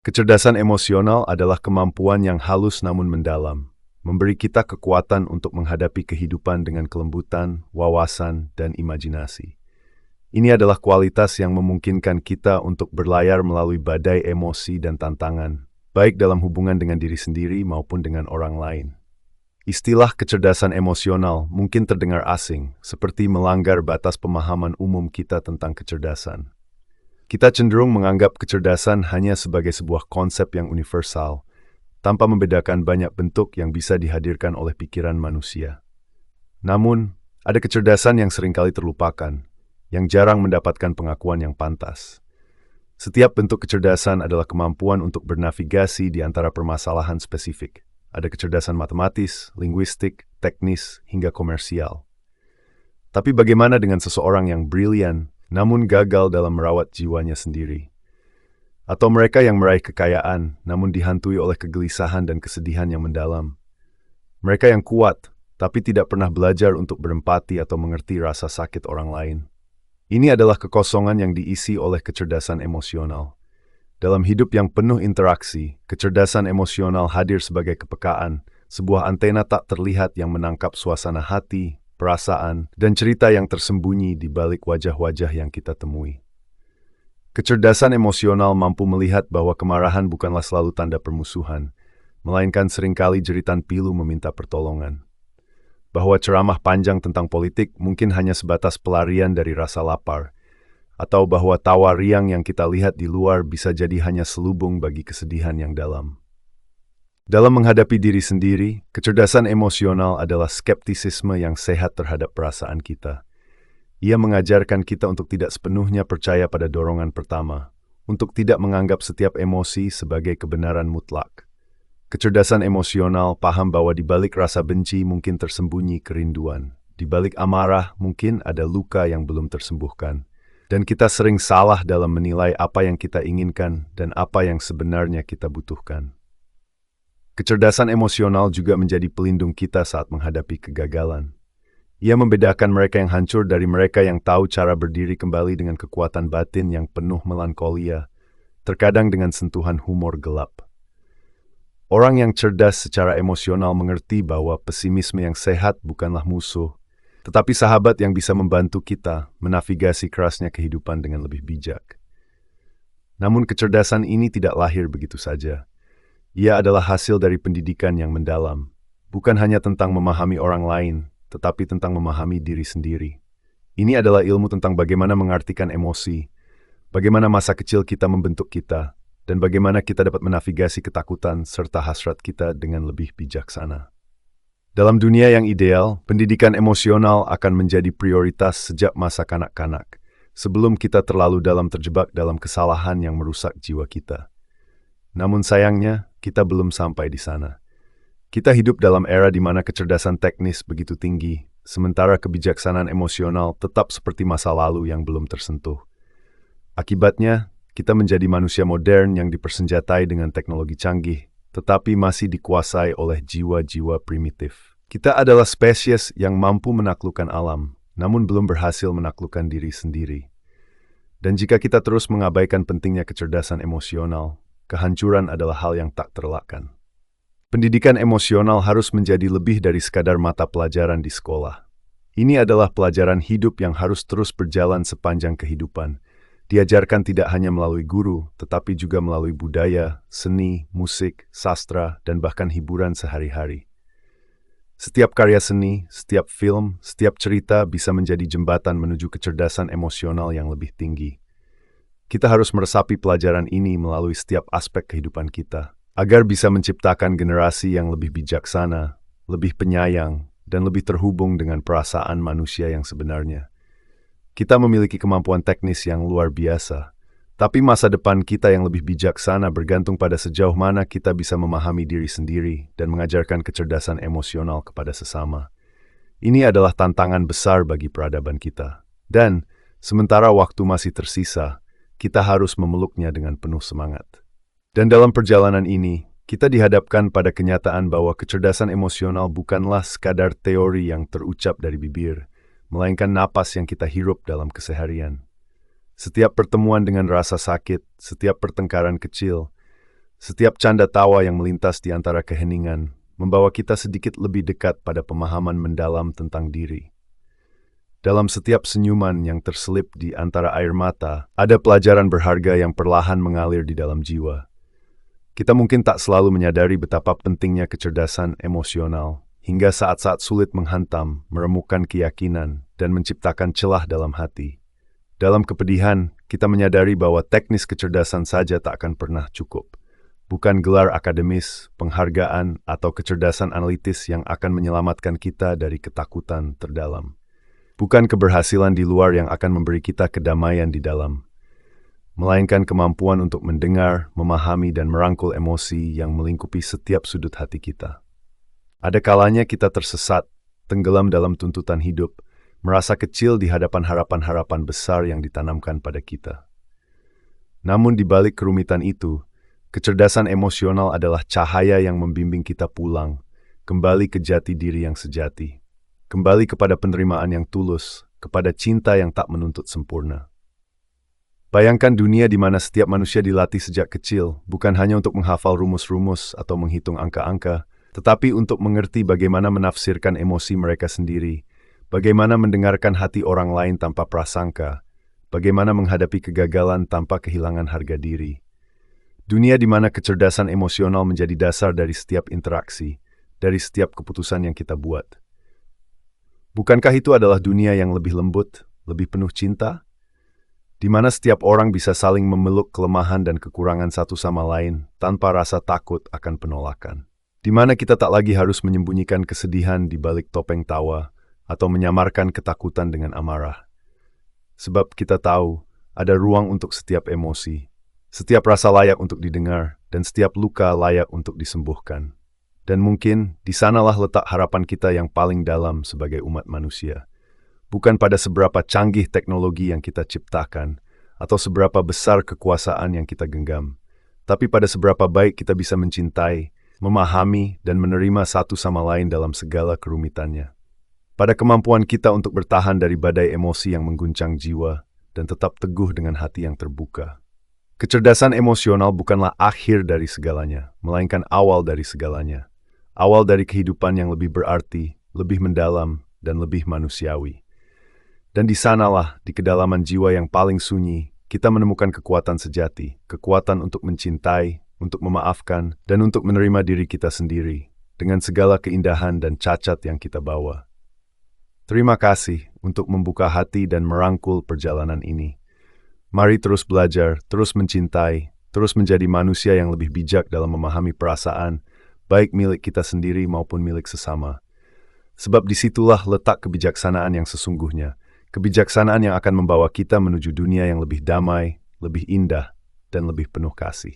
Kecerdasan emosional adalah kemampuan yang halus namun mendalam, memberi kita kekuatan untuk menghadapi kehidupan dengan kelembutan, wawasan, dan imajinasi. Ini adalah kualitas yang memungkinkan kita untuk berlayar melalui badai emosi dan tantangan, baik dalam hubungan dengan diri sendiri maupun dengan orang lain. Istilah kecerdasan emosional mungkin terdengar asing, seperti melanggar batas pemahaman umum kita tentang kecerdasan. Kita cenderung menganggap kecerdasan hanya sebagai sebuah konsep yang universal, tanpa membedakan banyak bentuk yang bisa dihadirkan oleh pikiran manusia. Namun, ada kecerdasan yang seringkali terlupakan, yang jarang mendapatkan pengakuan yang pantas. Setiap bentuk kecerdasan adalah kemampuan untuk bernavigasi di antara permasalahan spesifik. Ada kecerdasan matematis, linguistik, teknis, hingga komersial. Tapi bagaimana dengan seseorang yang brilian, namun gagal dalam merawat jiwanya sendiri? Atau mereka yang meraih kekayaan, namun dihantui oleh kegelisahan dan kesedihan yang mendalam? Mereka yang kuat, tapi tidak pernah belajar untuk berempati atau mengerti rasa sakit orang lain. Ini adalah kekosongan yang diisi oleh kecerdasan emosional. Dalam hidup yang penuh interaksi, kecerdasan emosional hadir sebagai kepekaan, sebuah antena tak terlihat yang menangkap suasana hati, perasaan, dan cerita yang tersembunyi di balik wajah-wajah yang kita temui. Kecerdasan emosional mampu melihat bahwa kemarahan bukanlah selalu tanda permusuhan, melainkan seringkali jeritan pilu meminta pertolongan. Bahwa ceramah panjang tentang politik mungkin hanya sebatas pelarian dari rasa lapar, atau bahwa tawa riang yang kita lihat di luar bisa jadi hanya selubung bagi kesedihan yang dalam. Dalam menghadapi diri sendiri, kecerdasan emosional adalah skeptisisme yang sehat terhadap perasaan kita. Ia mengajarkan kita untuk tidak sepenuhnya percaya pada dorongan pertama, untuk tidak menganggap setiap emosi sebagai kebenaran mutlak. Kecerdasan emosional paham bahwa di balik rasa benci mungkin tersembunyi kerinduan. Di balik amarah mungkin ada luka yang belum tersembuhkan. Dan kita sering salah dalam menilai apa yang kita inginkan dan apa yang sebenarnya kita butuhkan. Kecerdasan emosional juga menjadi pelindung kita saat menghadapi kegagalan. Ia membedakan mereka yang hancur dari mereka yang tahu cara berdiri kembali dengan kekuatan batin yang penuh melankolia, terkadang dengan sentuhan humor gelap. Orang yang cerdas secara emosional mengerti bahwa pesimisme yang sehat bukanlah musuh, tetapi sahabat yang bisa membantu kita menavigasi kerasnya kehidupan dengan lebih bijak. Namun kecerdasan ini tidak lahir begitu saja. Ia adalah hasil dari pendidikan yang mendalam, bukan hanya tentang memahami orang lain, tetapi tentang memahami diri sendiri. Ini adalah ilmu tentang bagaimana mengartikan emosi, bagaimana masa kecil kita membentuk kita, dan bagaimana kita dapat menavigasi ketakutan serta hasrat kita dengan lebih bijaksana. Dalam dunia yang ideal, pendidikan emosional akan menjadi prioritas sejak masa kanak-kanak, sebelum kita terlalu dalam terjebak dalam kesalahan yang merusak jiwa kita. Namun sayangnya, kita belum sampai di sana. Kita hidup dalam era di mana kecerdasan teknis begitu tinggi, sementara kebijaksanaan emosional tetap seperti masa lalu yang belum tersentuh. Akibatnya, kita menjadi manusia modern yang dipersenjatai dengan teknologi canggih, tetapi masih dikuasai oleh jiwa-jiwa primitif. Kita adalah spesies yang mampu menaklukkan alam, namun belum berhasil menaklukkan diri sendiri. Dan jika kita terus mengabaikan pentingnya kecerdasan emosional, kehancuran adalah hal yang tak terelakkan. Pendidikan emosional harus menjadi lebih dari sekadar mata pelajaran di sekolah. Ini adalah pelajaran hidup yang harus terus berjalan sepanjang kehidupan. Diajarkan tidak hanya melalui guru, tetapi juga melalui budaya, seni, musik, sastra, dan bahkan hiburan sehari-hari. Setiap karya seni, setiap film, setiap cerita bisa menjadi jembatan menuju kecerdasan emosional yang lebih tinggi. Kita harus meresapi pelajaran ini melalui setiap aspek kehidupan kita, agar bisa menciptakan generasi yang lebih bijaksana, lebih penyayang, dan lebih terhubung dengan perasaan manusia yang sebenarnya. Kita memiliki kemampuan teknis yang luar biasa, tapi masa depan kita yang lebih bijaksana bergantung pada sejauh mana kita bisa memahami diri sendiri dan mengajarkan kecerdasan emosional kepada sesama. Ini adalah tantangan besar bagi peradaban kita. Dan, sementara waktu masih tersisa, kita harus memeluknya dengan penuh semangat. Dan dalam perjalanan ini, kita dihadapkan pada kenyataan bahwa kecerdasan emosional bukanlah sekadar teori yang terucap dari bibir, melainkan napas yang kita hirup dalam keseharian. Setiap pertemuan dengan rasa sakit, setiap pertengkaran kecil, Setiap canda tawa yang melintas di antara keheningan membawa kita sedikit lebih dekat pada pemahaman mendalam tentang diri. Dalam setiap senyuman yang terselip di antara air mata, ada pelajaran berharga yang perlahan mengalir di dalam jiwa. Kita mungkin tak selalu menyadari betapa pentingnya kecerdasan emosional, hingga saat-saat sulit menghantam, meremukkan keyakinan, dan menciptakan celah dalam hati. Dalam kepedihan, kita menyadari bahwa teknis kecerdasan saja tak akan pernah cukup. Bukan gelar akademis, penghargaan, atau kecerdasan analitis yang akan menyelamatkan kita dari ketakutan terdalam. Bukan keberhasilan di luar yang akan memberi kita kedamaian di dalam, melainkan kemampuan untuk mendengar, memahami, dan merangkul emosi yang melingkupi setiap sudut hati kita. Ada kalanya kita tersesat, tenggelam dalam tuntutan hidup, merasa kecil di hadapan harapan-harapan besar yang ditanamkan pada kita. Namun di balik kerumitan itu, kecerdasan emosional adalah cahaya yang membimbing kita pulang, kembali ke jati diri yang sejati. Kembali kepada penerimaan yang tulus, kepada cinta yang tak menuntut sempurna. Bayangkan dunia di mana setiap manusia dilatih sejak kecil, bukan hanya untuk menghafal rumus-rumus atau menghitung angka-angka, tetapi untuk mengerti bagaimana menafsirkan emosi mereka sendiri, bagaimana mendengarkan hati orang lain tanpa prasangka, bagaimana menghadapi kegagalan tanpa kehilangan harga diri. Dunia di mana kecerdasan emosional menjadi dasar dari setiap interaksi, dari setiap keputusan yang kita buat. Bukankah itu adalah dunia yang lebih lembut, lebih penuh cinta? Di mana setiap orang bisa saling memeluk kelemahan dan kekurangan satu sama lain tanpa rasa takut akan penolakan. Di mana kita tak lagi harus menyembunyikan kesedihan di balik topeng tawa atau menyamarkan ketakutan dengan amarah. Sebab kita tahu ada ruang untuk setiap emosi, setiap rasa layak untuk didengar, dan setiap luka layak untuk disembuhkan. Dan mungkin di sanalah letak harapan kita yang paling dalam sebagai umat manusia. Bukan pada seberapa canggih teknologi yang kita ciptakan, atau seberapa besar kekuasaan yang kita genggam, tapi pada seberapa baik kita bisa mencintai, memahami, dan menerima satu sama lain dalam segala kerumitannya. Pada kemampuan kita untuk bertahan dari badai emosi yang mengguncang jiwa, dan tetap teguh dengan hati yang terbuka. Kecerdasan emosional bukanlah akhir dari segalanya, melainkan awal dari segalanya. Awal dari kehidupan yang lebih berarti, lebih mendalam, dan lebih manusiawi. Dan di sanalah, di kedalaman jiwa yang paling sunyi, kita menemukan kekuatan sejati, kekuatan untuk mencintai, untuk memaafkan, dan untuk menerima diri kita sendiri, dengan segala keindahan dan cacat yang kita bawa. Terima kasih untuk membuka hati dan merangkul perjalanan ini. Mari terus belajar, terus mencintai, terus menjadi manusia yang lebih bijak dalam memahami perasaan, baik milik kita sendiri maupun milik sesama. Sebab disitulah letak kebijaksanaan yang sesungguhnya, kebijaksanaan yang akan membawa kita menuju dunia yang lebih damai, lebih indah, dan lebih penuh kasih.